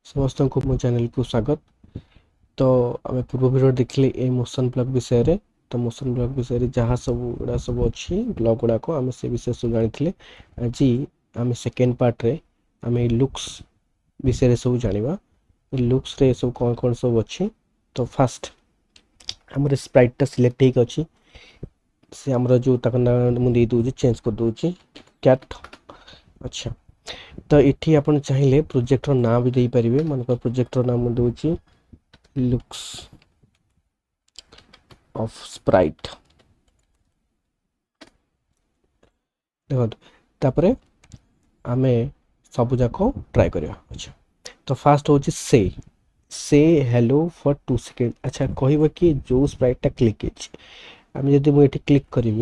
समस्त को मो चैनल को स्वागत। तो आम पूर्व भिडियो देखले ए मोशन ब्लॉक विषय रे। तो मोशन ब्लॉक विषय रे जहाँ सब अच्छी ब्लॉक गुड़ाक आम से विषय सब जानी। आज आम सेकेंड पार्ट रे आम लुक्स विषय रे सब जानिबा। लुक्स रे सब कौन कौन सब अच्छी। तो फास्ट आम स्प्राइट टा सिलेक्ट होक अच्छी से आमर जो मुझे दूसरी चेंज कर दूसरी कैट। अच्छा, तो ये आप चाहिए प्रोजेक्टर ना भी दे पारे। मानक प्रोजेक्टर नाम दूसरी लुक्स ऑफ स्प्राइट। देखो आम सब जाक ट्राए करवा। अच्छा, तो फास्ट हूँ से हेलो फॉर 2 सेकेंड। अच्छा, कह कि जो स्प्राइटा क्लिक आम जब मुझे क्लिक करी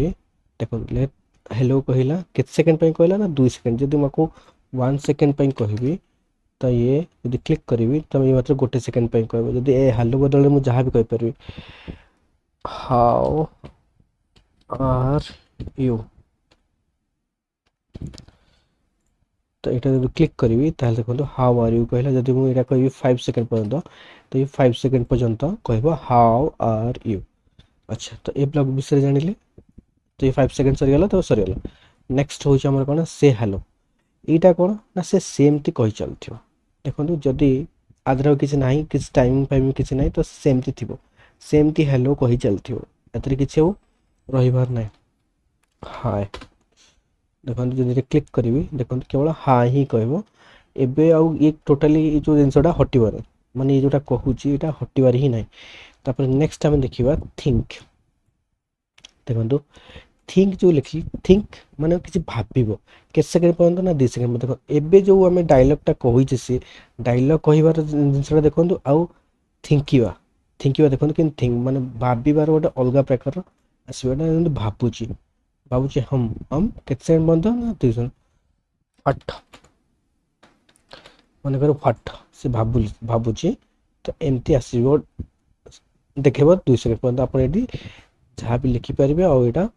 देख हेलो कहला के सेकेंड कहला ना 2 सेकेंड। जब मैं 1 सेकेंड कहबी तो ये जब क्लिक करी तो ये मात्र 1 सेकेंड कह। जब ए हेलो बदल मुझे जहाँ भी कहीपरि हाउ आर यू, तो यहाँ जब क्लिक करी देखो हाउ आर यू कहला। जब मुझे कह 5 सेकेंड पर्यंत तो ये 5 सेकेंड पर्यंत कह हाउ आर यू। अच्छा, तो ये ब्लॉग विषय जानिले। तो ये 5 सेकेंड सरीगला तो सरीगला। नेक्स्ट हूँ आम कौन से हेलो। यहाँ कौन ना से सेमती कही चलती। देखो जदि आदर किसी ना किसी टाइम फाइम किसी ना तो सेमती थी सेमती हेलो कही चलती। एत किसी रही ना हाय। देखो जब क्लिक करी देखो केवल हाँ ही कह। एबे आउ ये टोटाली जो जिनसा हटबार माने ये जोटा कहूँ यहाँ हटबार ही ना। तापर नेक्स्ट आम देखा थिंक। देखो थिंक जो लिखी थिंक माने किसी भाव के सेकेंड पर्यंत ना 2 सेकेंड। देखो एबे जो आम डायलॉगटा कही सी डायलॉग कहबार जिनसा देखो आउ थिंकिवा थिंकिवा देखो कि थिंक माने भावार गोटे अलग प्रकार आसवाटा भावुची भावुची हम के सेकेंड पर्यंत ना 2 सेकेंड फट मन कर फट से भावुची। तो एमती आसो देखेब 2 सेकेंड पर्यंत आप जहाँ भी लिखिपारे। आईटा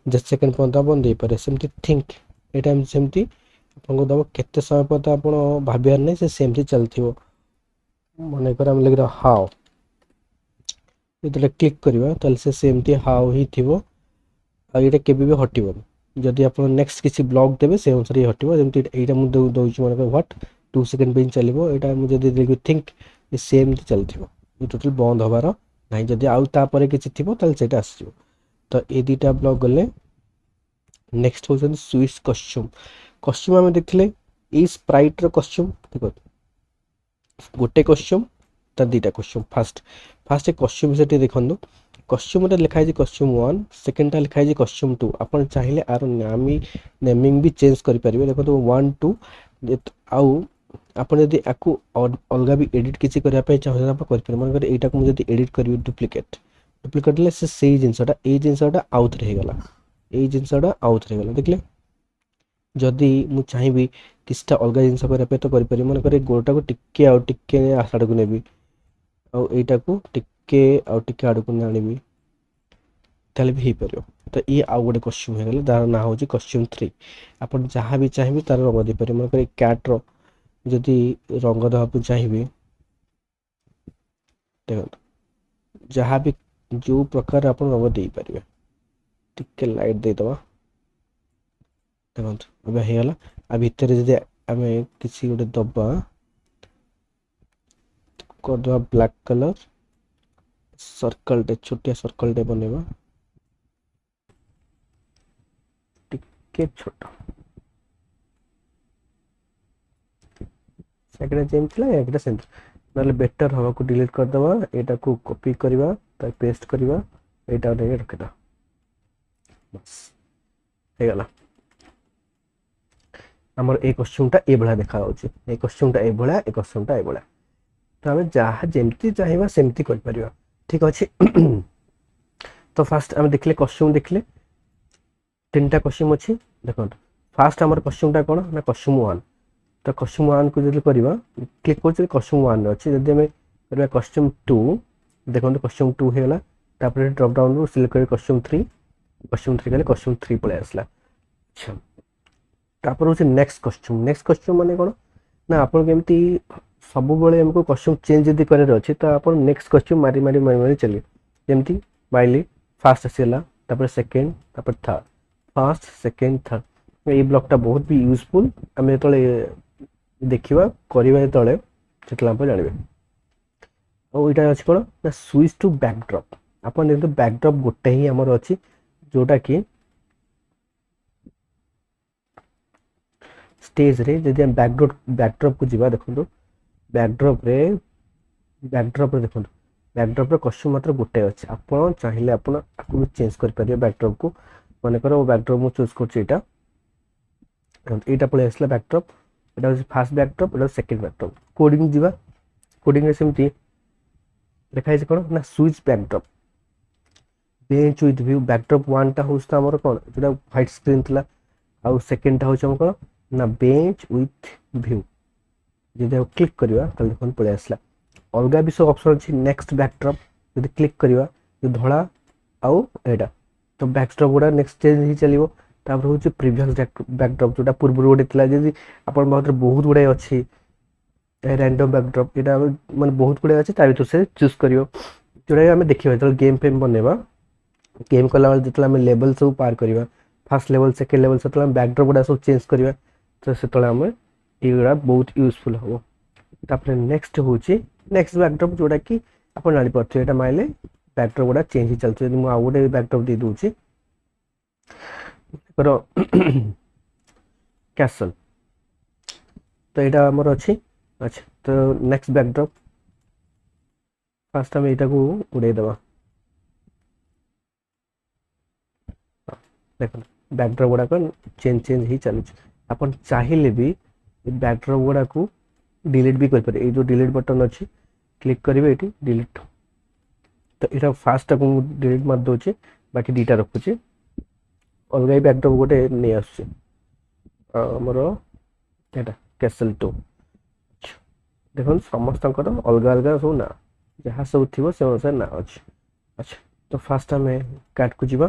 10 सेकेंड पर्यंत आप देपारे सेमती थिंक यहाँ सेमती आपको दब केते समय पर्यंत आप भावार नहीं से सेमती चलती। मन कर आम लिख हाउ जो क्लिक करवा तो से सेमती हाउ ही थी। आईटा के हटबन जदि आप नेक्स्ट किसी ब्लॉग देवे से अनुसार ये हटो। जमी यहाँ मुझे दूसरी मन व्हाट 2 सेकेंड पे चलो। यहाँ मुझे देखिए थिंक सेमती चलती ये टोटाल बंद हबार ना। जदि आउ तापर किसी थी तो आसो। तो ये दुटा ब्लॉग गले। नेक्स्ट हूँ स्विच कस्ट्यूम। कस्ट्यूम आम देखले ये स्प्राइट कस्ट्यूम देखो गोटे कस्ट्यूम तो 2टा कस्ट्यूम। फास्ट फास्ट कस्ट्यूम विषय देखो कस्ट्यूम लिखाई कस्ट्यूम 1 सेकेंडटा लिखाई कस्ट्यूम 2। आप चाहिए आर नेमिंग भी चेंज करेंगे। देखो 1 2 आउ आप जब आपको अलग भी एडिट किसी करने चाहिए आप करेंगे। मन कर यहाँ को मुझे एडिट करी डुप्लिकेट डुप्लिकेट से जिनसा ये जिनसा आउ थे गला ये जिनसा आउ थे गला देखले। जदि मु चाहिए किसी अलग जिन करने तो करें। मन कर गोटा को टिके आउ टिके आड़ को नेबी आईटा को टिके आउ टिके आड़ को आनबी ताले भी हो पार। तो ये आउ गोटे कस्ट्यूम हो तार ना हूँ कस्ट्यूम 3। आप जहाँ भी चाहिए तार रंग दे पारे। मन कर कैट्र जदि रंग देवाक चाहिए देखो जहाँ भी जो प्रकार आप रंग दे पारे टिके लाइट देदबा। देखो अब होगा आ भितर जब आम किसी गोटे दबा करदे ब्लैक कलर सर्कल टे छोटिया सर्कल टे बनवा टिके छोटा सेमती सेमती ना बेटर हवा को डिलीट करदे। यहाँ को कॉपी करवा पेस्ट करवा यहाँ रखीद बस होगला। आमर ए कस्ट्यूमटा ये भाया देखा ए कस्ट्यूमटा ये भाया ए कस्ट्यूमटा ये भाया। तो आम जहाँ जमती चाहिए सेमती कर ठीक अच्छे। तो फास्ट आम देखले कस्ट्यूम देखले 3टा कस्ट्यूम अच्छी। देखो फास्ट आमर कस्ट्यूमटा कौन ना कस्ट्यूम 1। तो कस्ट्यूम 1 को जब करवा क्लिक कर कस्ट्यूम 1 अच्छे। जब आम कर कस्ट्यूम 2 देखो कस्ट्यूम 2 होगा। तापर ड्रप डाउन रू सिलेक्ट कर कस्ट्यूम 3 कले कस्ट्यूम 3 पलि आसला। अच्छा, तापर हूँ नेक्स्ट कस्ट्यूम। नेक्स्ट कस्ट्यूम माने कौन ना आप सब बेले हमको कस्ट्यूम चेंज यदि करार अच्छे तो आप नेक्स्ट कस्ट्यूम मारी मारी मारी मारी चलिए जमती माइली फास्ट आसीगला तापर सेकेंड तापर थर्ड फास्ट सेकेंड थर्ड ये ब्लॉकटा बहुत भी यूजफुल आम जो देखा करवा जो आप जानवे और यहाँ अच्छे कौन ना स्विच टू बैकड्रॉप आप देखते बैकड्रॉप गोटे ही आमर अच्छी जोटा कि स्टेज रे जदि हम बैकड्रॉप को जीवा देखो बैकड्रॉप रे देखो बैकड्रॉप रे कस्ट्यूम मात्र गोटे अच्छे आप चाहिए आप चेंज कर पारे बैकड्रॉप को मन कर बैकड्रॉप मुझे चूज कर यहाँ पलि आसला बैकड्रॉप यहाँ हूँ फास्ट बैकड्रॉप यहाँ सेकेंड बैकड्रॉप कोडिंग जीवा कोडिंग सेमती लिखाई कौन ना switch backdrop bench with view backdrop one टा हूँ आमर कौन जो व्हाइट स्क्रीन थी आउ सेकेंड टा हूँ कौन ना बेंच विथ व्यू जब क्लिक करवा देखो पलि आसला अलग भी सब ऑप्शन अच्छी नेक्स्ट बैकड्रॉप जब क्लिक करवा जो धड़ा आउ एटा तो बैकड्रॉप गुड़ा नेक्स्ट चेंज ही चलो तापर हूँ प्रीवियस बैकड्रॉप जोटा पूर्व गोटे थी जब आप बहुत गुड़ाए अच्छी रैंडम बैकड्रॉप यहाँ माने बहुत गुड़ाए अच्छे भर से चूज कर जोटा आम देखा जो गेम फेम बनवा गेम कला जो आम लेवल सब पार करवा फास्ट लेवल सेकेंड लेवल से बैकड्रॉप गुड़ा सब चेंज करवा तो से आम युवा बहुत यूजफुल हम तापर नेक्स्ट हूँ नेक्स्ट बैकड्रॉप जोटा कि आप जापारे यहाँ माइले बैकड्रॉप गुड़ा चेंज ही चलते मुझे आउ गोटे बैकड्रॉप दे दूसरी कैसल तो यहाँ आमर अच्छी अच्छा तो नेक्स्ट बैकड्रॉप फास्ट आम यहाँ को उड़ेदवा देख बैकड्रॉप गुड़ाक चेंज ही चलुच आप चाहिए भी बैकड्रॉप गुड़ा को डिलीट भी करें जो डिलीट बटन अच्छी क्लिक करेंगे ये डिलीट तो यहाँ फास्ट को डिलीट मार दूचे बाकी दुटा रखुचे अलग बैकड्रॉप गोटे नहीं आमर यहाँ कैसल 2 देखो समस्त अलग अलग सब ना जहाँ सब थी से अनुसार ना अच्छे अच्छा तो फास्ट आम कार्ड को जीवा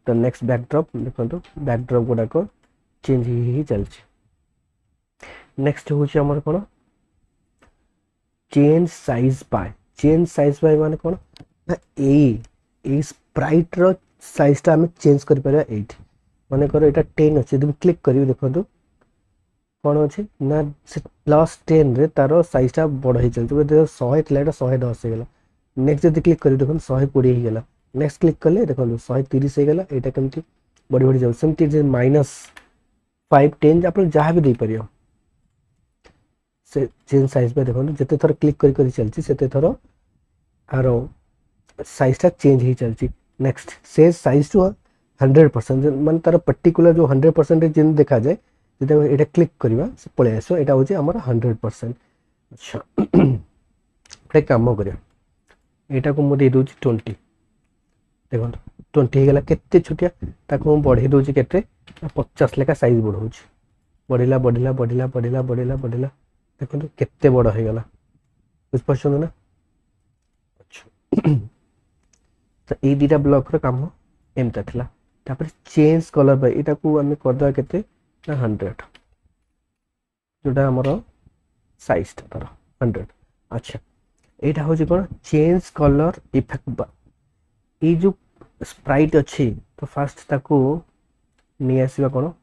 तो नेक्स्ट बैकड्रॉप देखो बैकड्रॉप गुड़ाक चेंज ही चलती नेक्स्ट हूँ आमर कौन चेंज साइज बाय माने कौन ना ए स्प्राइट रो साइज टा आम चेंज कर पारे एठी माने करो एटा 10 अच्छे तुम क्लिक करियो देखो कौन अच्छे ना से +10 रे तार साइज टा बड़ ही चलते देखो 100 थी 110 हो गला नेक्स्ट जब क्लिक कर देखो 120 ही गला नेक्स्ट क्लिक कले देखो 130 हो गला एटा केमती बढ़ी बढ़ी जाऊ सेमती -5 10 आप जहाँ भी दे पारियो से चेंज साइज पे देखो जिते थर क्लिक कर चलती से थर आर साइज टा चेंज ही चलती नेक्स्ट से साइज टू 100% मान तार पर्टिकुलर जो 100% जिन देखा जाए जब यहाँ क्लिक करवा से पलि आस यहाँ हूँ आम 100%। अच्छा गोटे कम कर यहाँ को मुझे दे 20 देखो 20 होगा केते छोटिया ताको बढ़े दूसरी के 50 लेखा साइज बढ़ाऊँ बढ़ला बढ़ला बढ़ला बढ़ला बढ़ला बढ़ला देखो केते बड़ हो गला बुझिपार ना। अच्छा तो ये दुटा ब्लॉक रो काम एमता थिला तापर चेंज कलर बाय एटा को आम करदे केते ना 100 जोटा आमर साइज तार 100। अच्छा एटा हूँ कौन चेंज कलर इफेक्ट बा ये जो स्प्राइट अच्छी तो फास्ट ताको नहीं आसवा कौन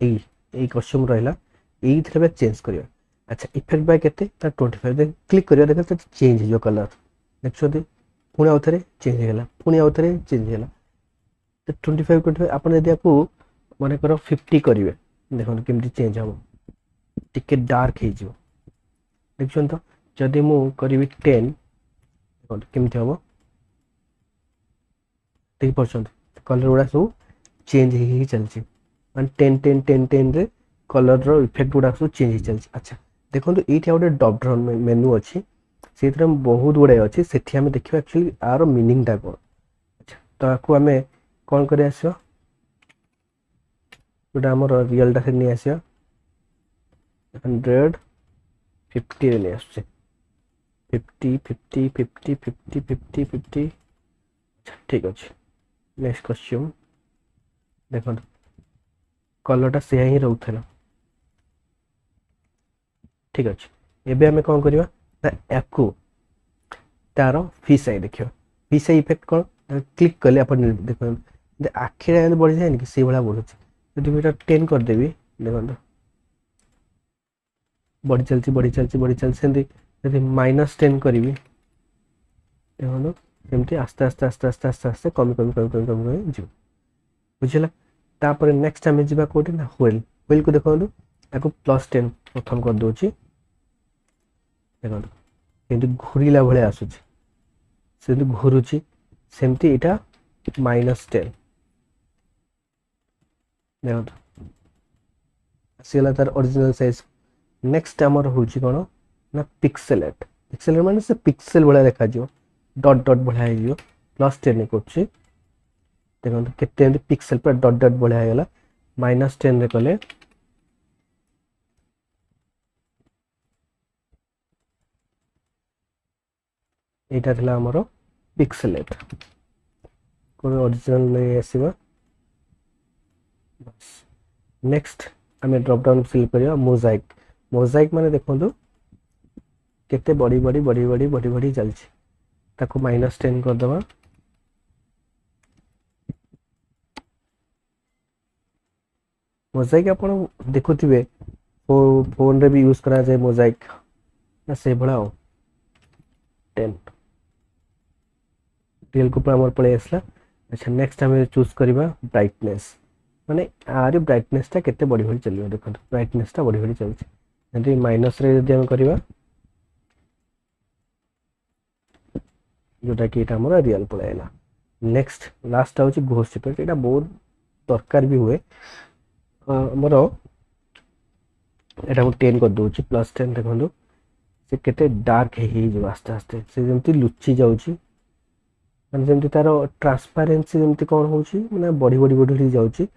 यही कस्ट्यूम रहा ये चेंज करवा। अच्छा इफेक्ट बाय केते 25 क्लिक करिया देखो चेंज हो कलर देखते पुणी आउ थे चेंज होगा पुणी आउ थे चेंज होगा तो 25 आप मन कर 50 करेंगे देखो केमती चेंज हम टिके डार्क हो देखुन तो जदि मु करी 10 देखो केमती हम देख पार्छ कलर गुड़ा सब चेंज ही चलती मान 10 10 10 10 रे कलर रो इफेक्ट गुड़ा सब चेंज ही चलती। अच्छा देखो ये गोटे ड्रॉप डाउन मेनू अच्छी से बहुत गुड़ाए अच्छे से देखा एक्चुअली आर मीनिंग टा कौन। अच्छा तो आपको आम कौन कर जोटा आम रियलटा से नहीं आस 150 नहीं आस 50 50 50 50 50 50। अच्छा ठीक अच्छे नेक्स्ट कस्ट्यूम देखो कलरटा से ही रोला ठीक अच्छे एबे आमे कौन करवा ना याकू तार फिश आई देखियो फिश आई इफेक्ट कौन क्लिक कले अपन देखो आखिर एंड बढ़ी जाए कि से भाया बढ़ुची यदि मुझे 10 करदेवी देखो बढ़ी चलती बढ़ी चलती बढ़ी चलती सेमती यदि -10 करी देखो एमती आस्ते आस्ते आस्ते आस्ते आस्ते आस्ते कमी कमी कमी कमी कमी कमी जीव बुझला तापर नेक्स्ट आमे जीवा कोठी ना व्हील व्हील को देखो याको +10 प्रथम कर दोची देखो एमती घुरीला भले आसुची सेमती घुरुची सेमती एटा -10 देखो आसीगला तार ओरिजिनल साइज नेक्स्ट आमर होची कोन ना पिक्सेलेट पिक्सेलेट माने से पिक्सेल भले देखा जियो डॉट डॉट बढ़ा जियो +10 करछि देखो केते पिक्सेल पर डॉट डॉट बढ़ा गेला -10 रे कले एटा थला हमरो पिक्सेलेट कोन ओरिजिनल नै आसीबा बस नेक्स्ट आमे ड्रॉप डाउन सिलेक्ट करिया मोजाइक मोजाइक माने देखंतु केते बड़ी बड़ी बड़ी बड़ी बड़ी बड़ी चलछि ताको -10 कर दबा मोजाइक आपण देखुथिबे फोन रे भी यूज करा जाय मोजाइक ना से भला 10 रियल को हमर पळे आसला अच्छा नेक्स्ट हमें चूज करिबा ब्राइटनेस माने आरे ब्राइटनेस ता केते बड़ी बड़ी चलियो देखो ब्राइटनेस ता बड़ी बड़ी चलछि यदि माइनस रे यदि हम करिबा जोटा कि एटा हमर रियल पळेला नेक्स्ट लास्ट होची घोस्ट इफेक्ट एटा बहुत दरकार भी हुए हमर एटा हम 10 कर दोची +10 देखंदु से केते डार्क हे जो आस्ते आस्ते से जेमति लुच्ची जाउची माने जेमति तारो ट्रांसपेरेंसी जेमति कोन होची माने बड़ी बड़ी बड़ी जाउची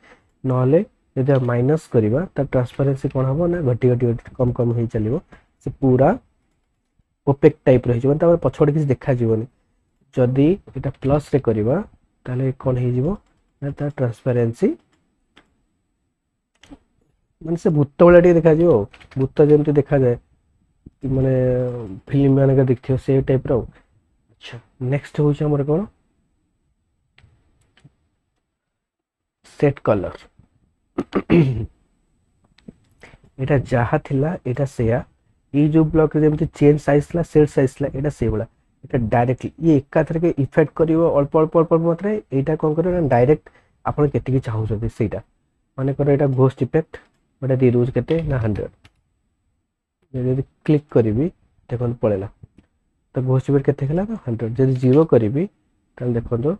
नहले यदि माइनस करिबा त ट्रांसपेरेंसी कोन हबो ना घटी घटी कम कम हे चलिबो से पूरा ओपेक टाइप रहि जबन त पछोड किछ देखा जीवनी जदि एटा प्लस रे करिबा ताले कोन हे जीवो ना त ट्रांसपेरेंसी माने से भूत वाला देखा जीवो भूत जेमति देखा जाए माने फिल्म माने का देखथियो से टाइप रो अच्छा नेक्स्ट होची हमर कोन सेट कलर एटा जहा थिला एटा सेया ई जो ब्लॉक रे जेमति चेंज साइज ला सेट साइज ला एटा से बला एटा डायरेक्टली ये एका तरह के इफेक्ट करिवो अल्प अल्प अल्प मात्रा एटा कोन करिवो ना डायरेक्ट आपण केते की चाहौ जदि सेटा माने कर एटा घोस्ट इफेक्ट बटा दी रोज केते ना 100 यदि क्लिक करिवि देखन पळेला तो घोस्ट इफेक्ट केते खला 100 जदि 0 करिवि त देखन तो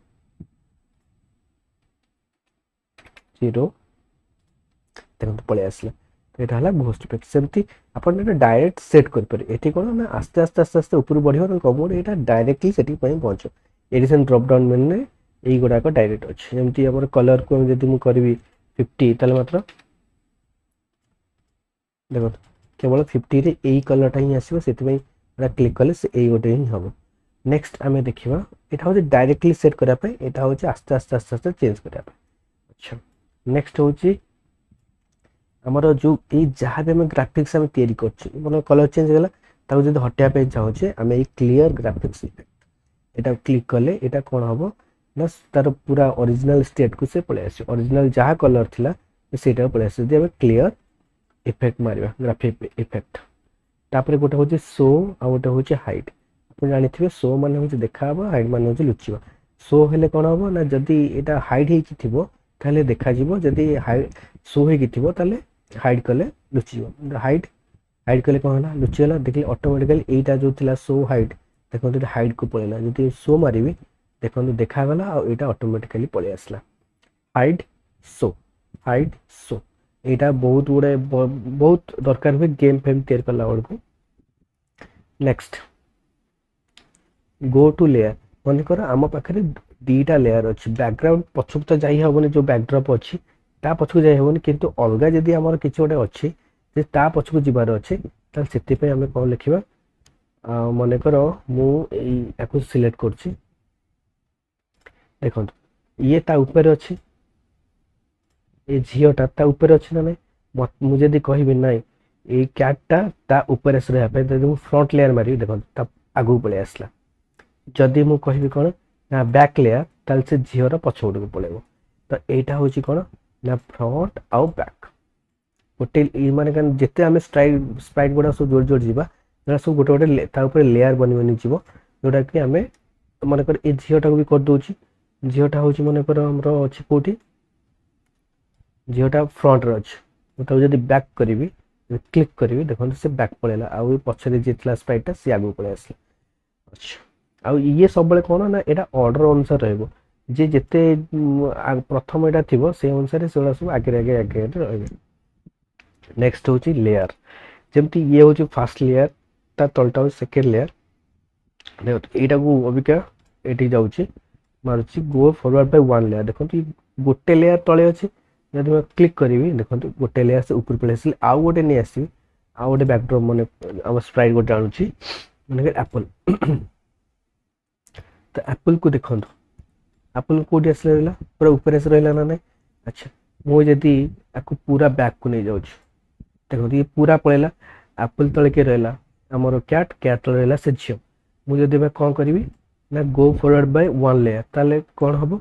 0 देखन पळे आसला एटा हला घोस्ट इफेक्ट सेमती आपण एटा डायरेक्ट सेट कर पर एठी कोन ना आस्ते आस्ते आस्ते आस्ते ऊपर बढ़ियो न कमोड एटा डायरेक्टली सेटिंग पई पहुंचो एडिशन ड्रॉप डाउन मेनू ने एई गुडा को डायरेक्ट अछि जेमती हमर कलर को जदि मु करबी 50 तले मात्र देखो केवल 50 रे एई कलर टा ही आसीबो सेति पई एटा क्लिक करले से एई गोटे ही हबो नेक्स्ट आमे देखिबा एटा होचे डायरेक्टली सेट करा पई एटा होचे आस्ते आस्ते आस्ते आस्ते चेंज करा पई अच्छा नेक्स्ट होची हमरो जो ए जहा भी हम ग्राफिक्स हम तयारी करछि मतलब कलर चेंज गेला ताको जदी हटिया पे चाहछे हम ए क्लियर ग्राफिक्स इफेक्ट एटा क्लिक करले एटा कोन हबो ना तार पूरा ओरिजिनल स्टेट को से पळे आसी ओरिजिनल जहा कलर थिला सेटा पळे आसी जदी हम क्लियर इफेक्ट मारिबा ग्राफिक इफेक्ट तापर गोटे होचे शो आ गोटे होचे हाइड आपण जानि थिबे शो माने होचे देखाबो हाइड माने होचे लुचिबो शो हेले कोन हबो ना जदी एटा हाइड हे कि थिबो ताले देखा जिवो जदी हाइड शो हे कि थिबो ताले हाइड कले लुचिबो हाइड कले कोन हला लुचिला देखले ऑटोमेटिकली एटा जो थिला शो हाइड देखो तो हाइड को पळेला जदी शो मारिबी देखो तो देखा गला आ एटा ऑटोमेटिकली पळे आसला हाइड शो एटा बहुत गुडे बहुत दरकार हुए गेम फेम तैयार करला बड़ को नेक्स्ट गो टू लेयर मन कर आम पाखरे दीटा लेयर अछि बैकग्राउंड पछुक तो जाई हबनी जो बैकड्रॉप अछि ता पछुक जाई हबनी किंतु अलगा जदी हमर किछ ओटे अछि जे ता पछुक जिबार अछि त सेति पे हमें कोन लिखिबा मन कर मु याको सिलेक्ट करछि देखो ये ता ऊपर अछि ए झियोटा ता ऊपर अछि ना नै मु जदी कहिबे नै এই କ୍ୟାଟ୍ଟା ତା ଉପରେ ଆସିବା ପାଇଁ ଯଦି ମୁଁ ଫ୍ରଣ୍ଟ ଲେୟାର ମାରିବି ଦେଖନ୍ତୁ ତା ଆଗକୁ ପଳେଇ ଆସିଲା। ଯଦି ମୁଁ କହିବି କ'ଣ ନା ବ୍ୟାକ୍ ଲେୟାର ତାହେଲେ ସେ ଝିଅର ପଛପଟକୁ ପଳେଇବ। ତ ଏଇଟା ହେଉଛି କ'ଣ ନା ଫ୍ରଣ୍ଟ ଆଉ ବ୍ୟାକ୍ ଗୋଟେ ମାନେ ଯେତେ ଆମେ ସ୍ପ୍ରାଇଟ୍ ଗୁଡ଼ା ସବୁ ଯୋଡ଼ି ଯୋଡ଼ି ଯିବା ସେଗୁଡ଼ା ସବୁ ଗୋଟେ ଗୋଟେ ତା ଉପରେ ଲେୟାର ବନି ବନି ଯିବ, ଯେଉଁଟାକି ଆମେ ମନେକର ଏ ଝିଅଟାକୁ ବି କରିଦେଉଛି। ଝିଅଟା ହେଉଛି ମନେକର ଆମର ଅଛି କେଉଁଠି, ଝିଅଟା ଫ୍ରଣ୍ଟରେ ଅଛି। ମୁଁ ତାକୁ ଯଦି ବ୍ୟାକ୍ କରିବି, କ୍ଲିକ୍ କରିବି ଦେଖନ୍ତୁ ସେ ବ୍ୟାକ୍ ପଳେଇଲା, ଆଉ ପଛରେ ଯିଏ ଥିଲା ସ୍ପ୍ରାଇଟ୍ଟା ସିଏ ଆଗକୁ ପଳେଇ ଆସିଲା। ଆଚ୍ଛା, ଆଉ ଇଏ ସବୁବେଳେ କ'ଣ ନା ଏଇଟା ଅର୍ଡ଼ର ଅନୁସାରେ ରହିବ, ଯେ ଯେତେ ପ୍ରଥମ ଏଇଟା ଥିବ ସେଇ ଅନୁସାରେ ସେଗୁଡ଼ା ସବୁ ଆଗରେ ରହିବେ। ନେକ୍ସଟ ହେଉଛି ଲେୟାର। ଯେମିତି ଇଏ ହେଉଛି ଫାର୍ଷ୍ଟ ଲେୟାର, ତା ତଳଟା ହେଉଛି ସେକେଣ୍ଡ ଲେୟାର। ଦେଖନ୍ତୁ ଏଇଟାକୁ ଅବିକା ଏଠି ଯାଉଛି ମାରୁଛି ଗୋ ଫରୱାର୍ଡ ବାଇ ୱାନ୍ ଲେୟାର। ଦେଖନ୍ତୁ ଗୋଟେ ଲେୟାର ତଳେ ଅଛି, ଯଦି ମୁଁ କ୍ଲିକ୍ କରିବି ଦେଖନ୍ତୁ ଗୋଟେ ଲେୟାର ସେ ଉପରୁ ପଳେଇ ଆସିଲେ, ଆଉ ଗୋଟେ ନେଇ ଆସିବି, ଆଉ ଗୋଟେ ବ୍ୟାକଡ୍ରପ୍ ମାନେ ଆମ ସ୍ପ୍ରାଇଟ୍ ଗୋଟେ ଆଣୁଛି ମାନେ ଆପଲ୍। ତ ଆପଲ୍କୁ ଦେଖନ୍ତୁ ଆପଲ୍ କେଉଁଠି ଆସିଲେ ରହିଲା, ପୁରା ଉପରେ ଆସି ରହିଲା ନା ନାହିଁ। ଆଚ୍ଛା, ମୁଁ ଯଦି ଆକୁ ପୁରା ବ୍ୟାକ୍କୁ ନେଇଯାଉଛି ଦେଖନ୍ତୁ ଇଏ ପୁରା ପଳେଇଲା। ଆପଲ୍ ତଳେ କିଏ ରହିଲା ଆମର କ୍ୟାଟ୍ ତଳେ ରହିଲା ସେ ଝିଅ। ମୁଁ ଯଦି ଏବେ କ'ଣ କରିବି ନା ଗୋ ଫରୱାର୍ଡ ବାଇ ୱାନ୍ ଲେୟାର, ତାହେଲେ କ'ଣ ହେବ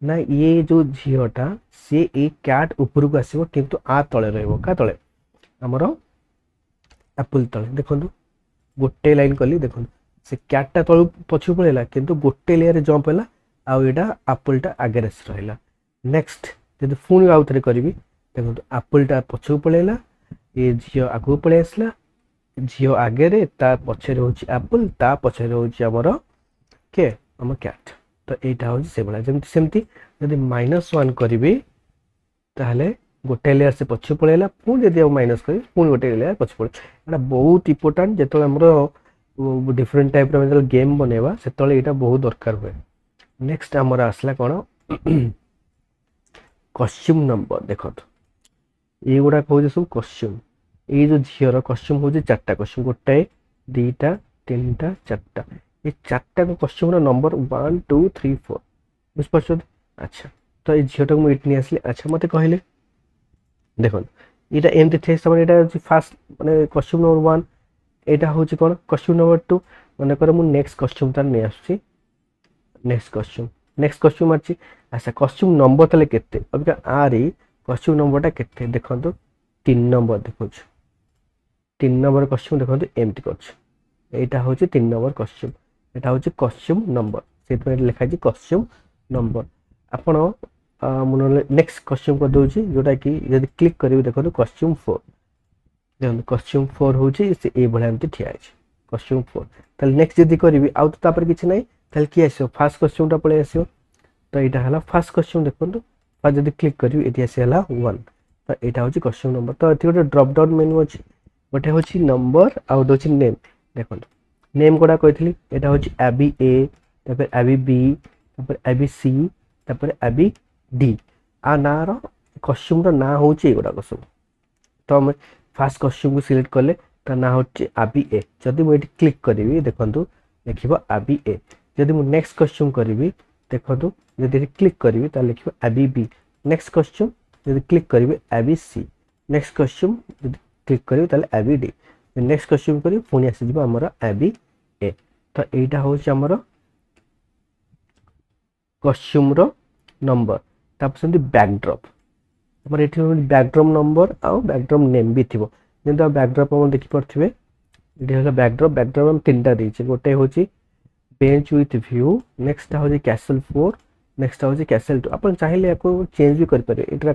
ନା ଇଏ ଯେଉଁ ଝିଅଟା ସିଏ ଏଇ କ୍ୟାଟ୍ ଉପରକୁ ଆସିବ, କିନ୍ତୁ ଆ ତଳେ ରହିବ। କାହା ତଳେ? ଆମର ଆପଲ୍ ତଳେ। ଦେଖନ୍ତୁ ଗୋଟେ ଲାଇନ୍ କଲି, ଦେଖନ୍ତୁ ସେ କ୍ୟାଟ୍ଟା ତଳକୁ ପଛକୁ ପଳେଇଲା, କିନ୍ତୁ ଗୋଟେ ଲେୟାରରେ ଜମ୍ପ ହେଲା, ଆଉ ଏଇଟା ଆପଲ୍ଟା ଆଗରେ ଆସି ରହିଲା। ନେକ୍ସଟ ଯଦି ପୁଣି ଆଉ ଥରେ କରିବି ଦେଖନ୍ତୁ ଆପଲ୍ଟା ପଛକୁ ପଳେଇଲା, ଏ ଝିଅ ଆଗକୁ ପଳେଇ ଆସିଲା, ଝିଅ ଆଗରେ, ତା ପଛରେ ହେଉଛି ଆପଲ୍, ତା ପଛରେ ହେଉଛି ଆମର କିଏ ଆମ କ୍ୟାଟ୍। ତ ଏଇଟା ହେଉଛି ସେଭଳିଆ। ଯେମିତି ସେମିତି ଯଦି -1 କରିବି ତାହେଲେ ଗୋଟେ ଲେୟାର ସେ ପଛକୁ ପଳେଇଲା, ପୁଣି ଯଦି ଆଉ ମାଇନସ୍ କରିବି ପୁଣି ଗୋଟେ ଲେୟାର ପଛକୁ ପଳେଇଲା। ଏଇଟା ବହୁତ ଇମ୍ପୋର୍ଟାଣ୍ଟ। ଯେତେବେଳେ ଆମର ଡିଫରେଣ୍ଟ ଟାଇପ୍ର ଯେତେବେଳେ ଗେମ୍ ବନେଇବା ସେତେବେଳେ ଏଇଟା ବହୁତ ଦରକାର ହୁଏ। ନେକ୍ସଟ ଆମର ଆସିଲା କ'ଣ କଷ୍ଟ୍ୟୁମ୍ ନମ୍ବର। ଦେଖନ୍ତୁ ଏଇଗୁଡ଼ାକ ହେଉଛି ସବୁ କଷ୍ଟ୍ୟୁମ୍। ଏଇ ଯେଉଁ ଝିଅର କଷ୍ଟ୍ୟୁମ୍ ହେଉଛି 4ଟା କଷ୍ଟ୍ୟୁମ୍, ଗୋଟାଏ 2ଟା 3ଟା 4ଟା। ଏ 4ଟାକ କଷ୍ଟ୍ୟୁମ୍ର ନମ୍ବର 1 2 3 4 ବୁଝିପାରୁଛନ୍ତି। ଆଚ୍ଛା, ତ ଏଇ ଝିଅଟାକୁ ମୁଁ ଏଇଠି ନେଇ ଆସିଲି। ଆଚ୍ଛା, ମୋତେ କହିଲେ ଦେଖନ୍ତୁ ଏଇଟା ଏମିତି ଥାଏ ସମୟରେ ଏଇଟା ହେଉଛି ଫାର୍ଷ୍ଟ ମାନେ କଷ୍ଟ୍ୟୁମ୍ ନମ୍ବର 1, ଏଇଟା ହେଉଛି କ'ଣ କଷ୍ଟ୍ୟୁମ୍ ନମ୍ବର 2। ମନେକର ମୁଁ ନେକ୍ସଟ କଷ୍ଟ୍ୟୁମ୍ ତାର ନେଇ ଆସୁଛି, ନେକ୍ସଟ କଷ୍ଟ୍ୟୁମ୍ ଅଛି। ଆଚ୍ଛା, କଷ୍ଟ୍ୟୁମ୍ ନମ୍ବର ତାହେଲେ କେତେ? ଅବିକା ଆରି କଷ୍ଟ୍ୟୁମ୍ ନମ୍ବରଟା କେତେ ଦେଖନ୍ତୁ 3 ନମ୍ବର ଦେଖାଉଛି। 3 ନମ୍ବର କଷ୍ଟ୍ୟୁମ୍ ଦେଖନ୍ତୁ ଏମିତି କରୁଛି। এইটা হচ্ছে 3 নম্বর কস্টিউম, এটা হচ্ছে কস্টিউম নম্বর, সেইଥିପାଇଁ ଲେଖା ହେଇଛି କସ୍ଟ୍ୟୁମ୍ ନମ୍ବର। ଆପଣ ମୁଁ ନହେଲେ ନେକ୍ସଟ କସ୍ଟ୍ୟୁମ୍ କରିଦେଉଛି, ଯେଉଁଟାକି ଯଦି କ୍ଲିକ୍ କରିବି ଦେଖନ୍ତୁ କସ୍ଟ୍ୟୁମ୍ 4। ଦେଖନ୍ତୁ କସ୍ଟ୍ୟୁମ୍ 4 ହେଉଛି ସେ ଏଇଭଳିଆ ଏମିତି ଠିଆ ହେଇଛି କସ୍ଟ୍ୟୁମ୍ 4। ତାହେଲେ ନେକ୍ସଟ ଯଦି କରିବି ଆଉ ତ ତାପରେ କିଛି ନାହିଁ, ତାହେଲେ କିଏ ଆସିବ? ଫାର୍ଷ୍ଟ କସ୍ଟ୍ୟୁମ୍ଟା ପଳେଇ ଆସିବ। ତ ଏଇଟା ହେଲା ଫାର୍ଷ୍ଟ କସ୍ଟ୍ୟୁମ୍। ଦେଖନ୍ତୁ ଫାର୍ଷ୍ଟ ଯଦି କ୍ଲିକ୍ କରିବି ଏଠି ଆସି ହେଲା 1। ତ ଏଇଟା ହେଉଛି କସ୍ଟ୍ୟୁମ୍ ନମ୍ବର। ତ ଏଠି ଗୋଟେ ଡ୍ରପ୍ ଡାଉନ୍ ମେନୁ ଅଛି, ଗୋଟେ ହେଉଛି ନମ୍ବର ଆଉ ଗୋଟେ ହେଉଛି ନେମ୍। ଦେଖନ୍ତୁ ନେମ୍ ଗୁଡ଼ା କହିଥିଲି, ଏଇଟା ହେଉଛି ଆବି ଏ, ତାପରେ ଆବି ବି, ତାପରେ ଆବି ସି, ତାପରେ ଆବି ଡି। ଆ ନାଁର କଷ୍ଟ୍ୟୁମ୍ର ନାଁ ହେଉଛି ଏଗୁଡ଼ାକ ସବୁ। ତ ଆମେ ଫାର୍ଷ୍ଟ କଷ୍ଟ୍ୟୁମ୍କୁ ସିଲେକ୍ଟ କଲେ ତା ନାଁ ହେଉଛି ଆବି ଏ। ଯଦି ମୁଁ ଏଠି କ୍ଲିକ୍ କରିବି ଦେଖନ୍ତୁ ଲେଖିବ ଆବି ଏ। ଯଦି ମୁଁ ନେକ୍ସଟ କଷ୍ଟ୍ୟୁମ୍ କରିବି ଦେଖନ୍ତୁ, ଯଦି ଏଠି କ୍ଲିକ୍ କରିବି ତାହେଲେ ଲେଖିବ ଆବି ବି। ନେକ୍ସଟ କଷ୍ଟ୍ୟୁମ୍ ଯଦି କ୍ଲିକ୍ କରିବି ଆବି ସି। ନେକ୍ସଟ କଷ୍ଟ୍ୟୁମ୍ ଯଦି କ୍ଲିକ୍ କରିବି ତାହେଲେ ଆବି ଡି। ନେକ୍ସଟ କଷ୍ଟ୍ୟୁମ୍ କରିବି ପୁଣି ଆସିଯିବ ଆମର ଆବି ଏ। ତ এইটা ହେଉଛି ଆମର କଷ୍ଟ୍ୟୁମ୍ର ନମ୍ବର। ତାପରେ ସେମିତି ବ୍ୟାକ୍ଡ୍ରପ୍, ଆମର ଏଠି ବ୍ୟାକ୍ଡ୍ରପ୍ ନମ୍ବର ଆଉ ବ୍ୟାକ୍ଡ୍ରପ୍ ନେମ୍ ବି ଥିବ। ଯେମିତି ଆଉ ବ୍ୟାକ୍ଡ୍ରପ୍ ଆପଣ ଦେଖିପାରୁଥିବେ ଏଠି ହେଲା ବ୍ୟାକ୍ଡ୍ରପ୍ ଆମେ 3ଟା ଦେଇଛେ। ଗୋଟେ ହେଉଛି ବେଞ୍ଚ ୱିଥ୍ ଭ୍ୟୁ, ନେକ୍ସଟଟା ହେଉଛି କ୍ୟାସଲ୍ 4, ନେକ୍ସଟଟା ହେଉଛି କ୍ୟାସଲ୍ 2। ଆପଣ ଚାହିଁଲେ ୟାକୁ ଚେଞ୍ଜ ବି କରିପାରିବେ। ଏଇଟା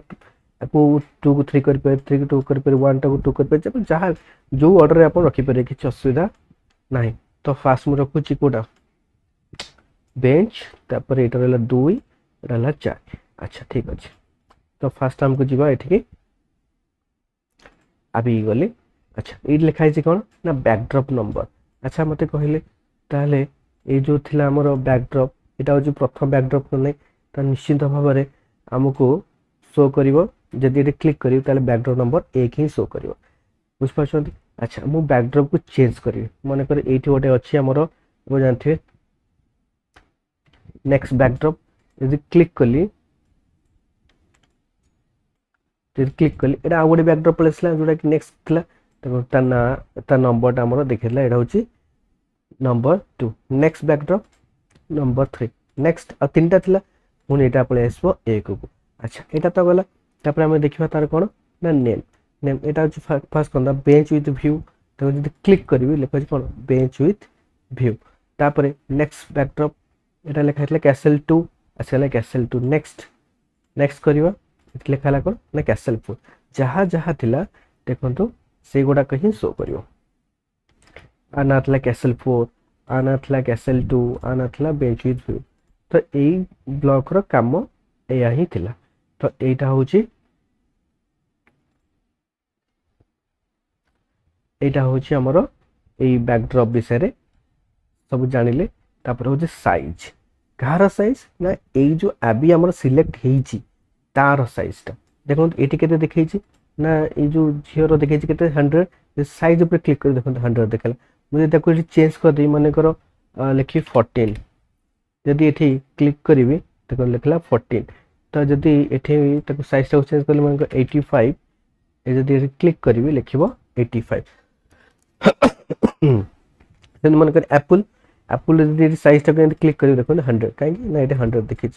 ୟାକୁ 2କୁ 3 କରିପାରିବେ, 3କୁ 2 କରିପାରିବେ, 1ଟାକୁ 2 କରିପାରିବେ। ଆପଣ ଯାହା ଯେଉଁ ଅର୍ଡ଼ରରେ ଆପଣ ରଖିପାରିବେ, କିଛି ଅସୁବିଧା ନାହିଁ। ତ ଫାର୍ଷ୍ଟ ମୁଁ ରଖୁଛି କେଉଁଟା ବେଞ୍ଚ, ତାପରେ ଏଇଟା ରହିଲା 2, ଏଇଟା ହେଲା 4। ଆଚ୍ଛା ଠିକ୍ ଅଛି। ତ ଫାର୍ଷ୍ଟ ଆମକୁ ଯିବା ଏଠିକି ଆବି ଗଲି। ଆଚ୍ଛା, ଏଇଠି ଲେଖା ହେଇଛି କ'ଣ ନା ବ୍ୟାକ୍ଡ୍ରପ୍ ନମ୍ବର। ଆଚ୍ଛା, ମୋତେ କହିଲେ ତାହେଲେ ଏଇ ଯେଉଁ ଥିଲା ଆମର ବ୍ୟାକ୍ଡ୍ରପ୍, ଏଇଟା ହେଉଛି ପ୍ରଥମ ବ୍ୟାକ୍ଡ୍ରପ୍ ନାହିଁ, ତ ନିଶ୍ଚିନ୍ତ ଭାବରେ ଆମକୁ ଶୋ କରିବ। ଯଦି ଏଠି କ୍ଲିକ୍ କରିବି ତାହେଲେ ବ୍ୟାକ୍ଡ୍ରପ୍ ନମ୍ବର 1 ହିଁ ଶୋ କରିବ। ବୁଝିପାରୁଛନ୍ତି। ଆଚ୍ଛା, ମୁଁ ବ୍ୟାକ୍ଡ୍ରପ୍କୁ ଚେଞ୍ଜ କରିବି। ମନେକର ଏଇଠି ଗୋଟେ ଅଛି ଆମର, ଆପଣ ଜାଣିଥିବେ ନେକ୍ସଟ ବ୍ୟାକ୍ଡ୍ରପ୍। ଯଦି କ୍ଲିକ୍ କଲି ଏଇଟା ଆଉ ଗୋଟେ ବ୍ୟାକ୍ଡ୍ରପ୍ ପଳେଇ ଆସିଲା, ଯେଉଁଟାକି ନେକ୍ସଟ ଥିଲା। देखो ता नंबरटा आमर देखला एटा होची number 2 next backdrop number 3 next आ तीनटा थिला पुणी एटा पळे आसबो 1 को अच्छा एटा तो गला तापर हम देखिबा तार कोन ना नेम नेम एटा होची first cone bench with view तो जदि क्लिक करबी लिखा कोन बेंच विथ व्यू तापर नेक्स्ट बैकड्रॉप एटा लिखा हैतला कैसल 2 आसला कैसल 2 नेक्स्ट नेक्स्ट करबा लिखा ला कोन ना कैसल 4 जहा जहा थिला देखंतु से गुडा कहीं शो करियो आनाथला कैसल 4 आनाथला कैसल 2 आनाथला बेंच विथ व्यू तो एई ब्लॉक रो काम एया ही थिला तो एटा होची हमरो एई बैकड्रॉप विषय रे सब जानिले तापर होची साइज कार साइज ना एई जो एबी हमरो सिलेक्ट हेची तार साइज ता देखो एटी केते देखैची ना ए जो झियो देखै केते 100 साइज ऊपर क्लिक कर देखो 100 देखला मुझे ताको चेंज कर दे माने करो लिखी 14 जदि एठी क्लिक करिवे देखो लिखला 14 तो जदि एठी ताको साइज ता चेंज करले माने 85 ए जदि एठी क्लिक करिवे लिखिबो 85 देन माने कर एप्पल एप्पल जदि साइज ता क्लिक करिवे देखो 100 काहे ना एठी 100 देखि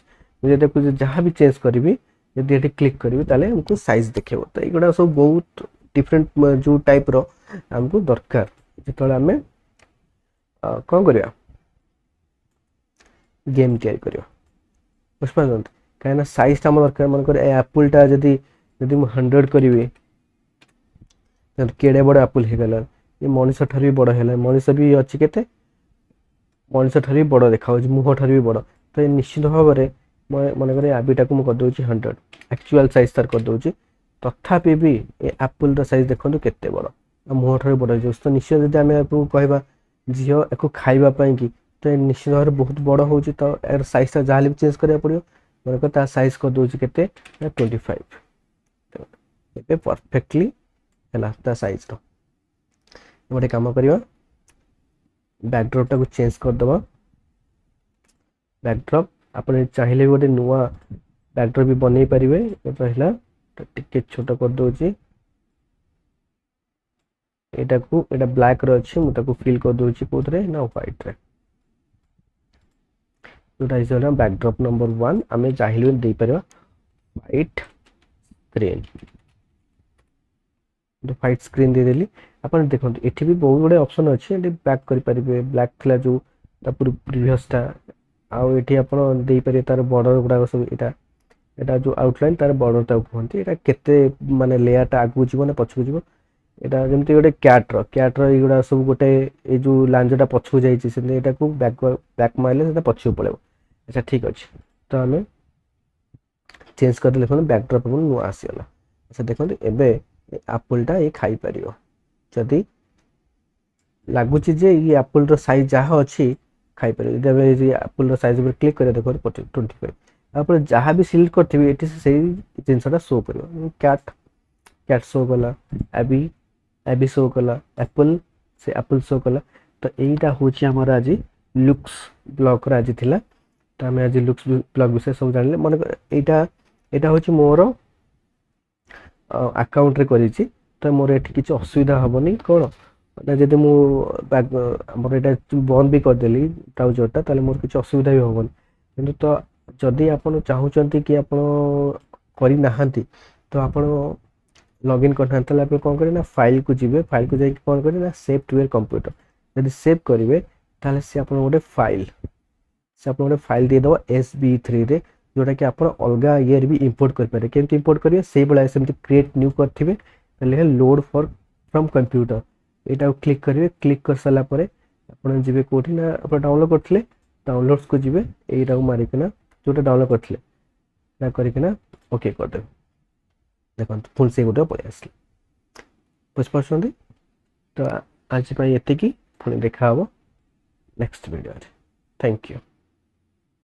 मुझे ताको जहां भी चेंज करिवे यदि एठी क्लिक करिवे ताले हमको साइज देखेबो तो एगुडा सब बहुत डिफरेंट जो टाइप रो हमको दरकार जेतले हमें कोन करिया गेम तैयार करियो बुझपारछन काहे ना साइज ता हमर दरकार मन करे एप्पल ता जदि 100 करिवे तो केडे बड़ एप्पल हे गला ये मनीष ठार भी बड़ हेला मनीष भी अछि केते मनीष ठार भी बड़ देखा हो मुह ठार भी बड़ तो निश्चित भाव में मन करे आबिटा को कर दोची 100 एक्चुअल साइज तार कर दोची तथापि भी एप्पल रो साइज देखंतु केते बड़ मुह ठार बड़ जो तो निश्चित जदि हम आपको कहबा झियो एको खाइबा पई कि तो निश्चित भाव बहुत बड़ होची तो एर साइज ता जाले चेंज करिया पड़ियो मन को ता साइज कर दोची केते 25 एबे परफेक्टली हला ता साइज रो एबे काम करियो बैकड्रॉप टा को चेंज कर दबा बैकड्रॉप आपण चाहिले गोटे नुवा बैकड्रॉप भी बनै परिबे रहला टिके छोटा कर दोची एटा को एटा ब्लैक रो अछि मु ताको फिल कर दोची कोथरे ना व्हाइट रे जोटा इजला बैकड्रॉप नंबर 1 हमें चाहिले दे परबा व्हाइट स्क्रीन तो व्हाइट स्क्रीन दे देली आपण देखंतु एठी भी बहुत बडे ऑप्शन अछि एठी बैक करि परिबे ब्लैक थला जो ता प्रीवियस ता आउ एठी आपण दे पारे तार बॉर्डर गुडा सब एटा जो आउटलाइन तार बॉर्डर ता कहंती एटा केते माने लेयर ता आगु जीवो ना पछकु जीवो एटा जेमति गोटे कैट रो एगुडा सब गोटे ए जो लांजटा पछकु जाईची से एटा को बैक मारले सेटा पछकु पळेबो अच्छा ठीक अछि तो हमें चेंज कर देले फोन बैकड्रॉप को नु आसीला अच्छा देखंतु एबे एप्पल टा ए खाई परियो जदी लागुची जे ये एप्पल रो साइज जहा अछि खाई परियो जबे जे एप्पल रो साइज पर क्लिक करे देखो 25 आप जहाँ भी सिलेक्ट करथिबे एटी से जिनसटा शो करियो कैट शो कला एबी शो कला एप्पल से एप्पल शो कला तो एटा होची हमर आज लुक्स ब्लॉक रा आज थिला तो हम आज लुक्स ब्लॉक विषय सब जानले मन एटा होची मोर अकाउंट रे करिछि तो मोर एठी किछ असुविधा हबनी कोन ना जदि मु हमर एटा बंद भी कर देली ब्राउजर ता ताले मोर किछ असुविधा भी हबनी किंतु तो जदि आपण चाहूचंती कि आपण करि नाहंती तो आपण लॉगिन करना तले आपण कोन करी ना फाइल को जिवे फाइल को जाई कोन करी ना सेव टू योर कंप्यूटर यदि सेव करिवे ताले से आपण गोटे फाइल दे दो SB3 रे जोटा कि आपण अलगा ईयर भी इंपोर्ट कर पारे केमति इंपोर्ट करिवे से बला सेमति क्रिएट न्यू करथिबे तले load for from computer Etah click करिवे क्लिक कर सला परे आपण जिवे कोठी ना आपण डाउनलोड करथले डाउनलोड्स को जिवे एटा को मारि केना जोटा डाउनलोड करथले ना करि केना ओके कर दे देखंतु फुल से गोटे पळे आसले बुझ पाछंदी तो आज पई एते की पुणी देखा हबो नेक्स्ट वीडियो रे थैंक यू।